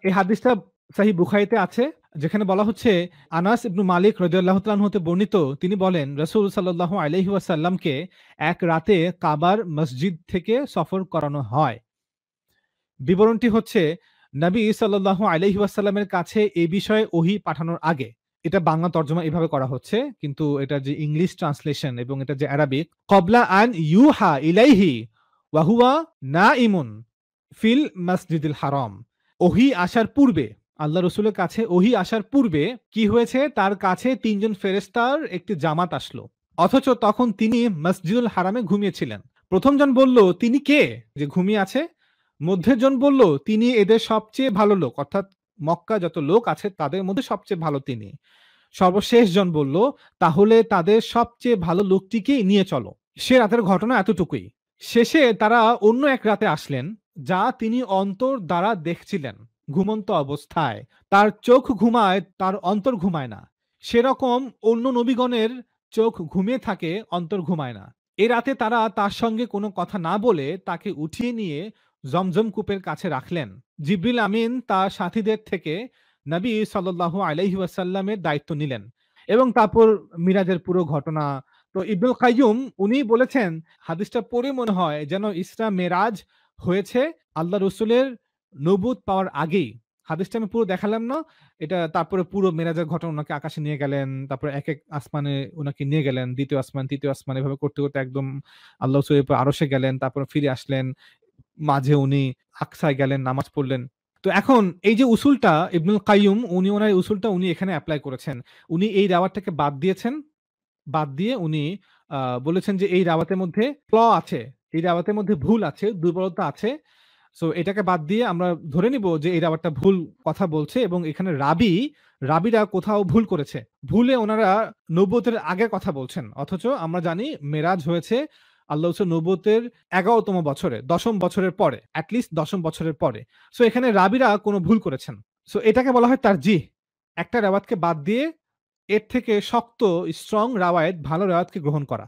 এই হাদিসটা সহিহ বুখারীতে আছে, যেখানে বলা হচ্ছে আনাস ইবনু মালিক রাদিয়াল্লাহু তাআলা আনহু হতে বর্ণিত, তিনি বলেন রাসূল সাল্লাল্লাহু আলাইহি ওয়াসাল্লামকে এক রাতে কাবার মসজিদ থেকে সফর করানো হয়। বিবরণটি হচ্ছে নবী সাল্লাল্লাহু আলাইহি ওয়াসাল্লামের কাছে এই বিষয়ে ওহী পাঠানোর আগে। এটা বাংলা তর্জমা এভাবে করা হচ্ছে, কিন্তু এটা যে ইংলিশ ট্রান্সলেশন এবং এটা যে আরাবিক, ক্বাবলা আন ইউহা ইলাইহি ওয়া হুয়া নাইমুন ফিল মাসজিদিল হারাম। ওহী আসার পূর্বে, আল্লাহ রাসূলের কাছে ওহী আসার পূর্বে কি হয়েছে, তার কাছে ৩ জন ফেরেশতার একটি জামাত আসলো। অথচ তখন তিনি মসজিদুল হারামে ঘুমিয়েছিলেন। প্রথম জন বলল, তিনি কে যে ঘুমিয়ে আছে? মধ্যের জন বলল, তিনি এদের সবচেয়ে ভালো লোক, অর্থাৎ মক্কা যত লোক আছে তাদের মধ্যে সবচেয়ে ভালো তিনি। সর্বশেষ জন বলল, তাহলে তাদের সবচেয়ে ভালো লোকটিকেই নিয়ে চলো। সে রাতের ঘটনা এতটুকুই। শেষে তারা অন্য এক রাতে আসলেন, যা তিনি অন্তর দ্বারা দেখছিলেন ঘুমন্ত অবস্থায়। তার চোখ ঘুমায়, তার অন্তর ঘুমায় না। সেরকম অন্য নবীগণের চোখ ঘুমিয়ে থাকে, অন্তর ঘুমায় না। এ রাতে তারা তার সঙ্গে কোনো কথা না বলে তাকে উঠিয়ে নিয়ে জমজম কূপের কাছে রাখলেন। জিবরিল আমিন তার সাথীদের থেকে নবী সাল্লাল্লাহু আলাইহি ওয়াসাল্লামের দায়িত্ব নিলেন এবং তারপর মিরাজের পুরো ঘটনা। তো ইবনুল কাইয়্যুম উনি বলেছেন, হাদিসটা পড়ে মনে হয় যেন ইসরা মেরাজ হয়েছে আল্লাহ রসুলের নবুত পাওয়ার আগেই। হাদিসটা আমি পুরো দেখালাম না। এটা তারপরে পুরো মেরাজের ঘটনা, উনাকে আকাশে নিয়ে গেলেন। তারপরে একেক আসমানে উনাকে নিয়ে গেলেন। ২য় আসমান, ৩য় আসমান, এভাবে করতে, করতে একদম আল্লাহ রসুলের আরশে গেলেন। তারপরে ফিরে আসলেন। মাঝে উনি আকসায় গেলেন, নামাজ পড়লেন। তো এখন এই যে উসুলটা ইবনুল কাইয়্যুম উনি ওনার উসুলটা উনি এখানে এপ্লাই করেছেন। উনি এই রাওয়াতটাকে বাদ দিয়েছেন। বাদ দিয়ে উনি বলেছেন যে এই রাওয়াতের মধ্যে আছে। এই রাওয়াতের মধ্যে ভুল আছে, দুর্বলতা আছে। সো এটাকে বাদ দিয়ে আমরা ধরে নিব যে এই রাওয়াতটা ভুল কথা বলছে এবং এখানে রাবীরা কোথাও ভুল করেছে। ভুলে ওনারা নবুয়তের আগে কথা বলছেন। অথচ আমরা জানি মেরাজ হয়েছে আল্লাহ হচ্ছে নবুয়তের ১১তম বছরে, ১০ম বছরের পরে। এট লিস্ট ১০ম বছরের পরে। সো এখানে রাবীরা কোন ভুল করেছেন। সো এটাকে বলা হয় তারজিহ। একটা রাওয়াতকে বাদ দিয়ে এর থেকে শক্ত স্ট্রং রাওয়ায়েত, ভালো রাওয়াতকে গ্রহণ করা।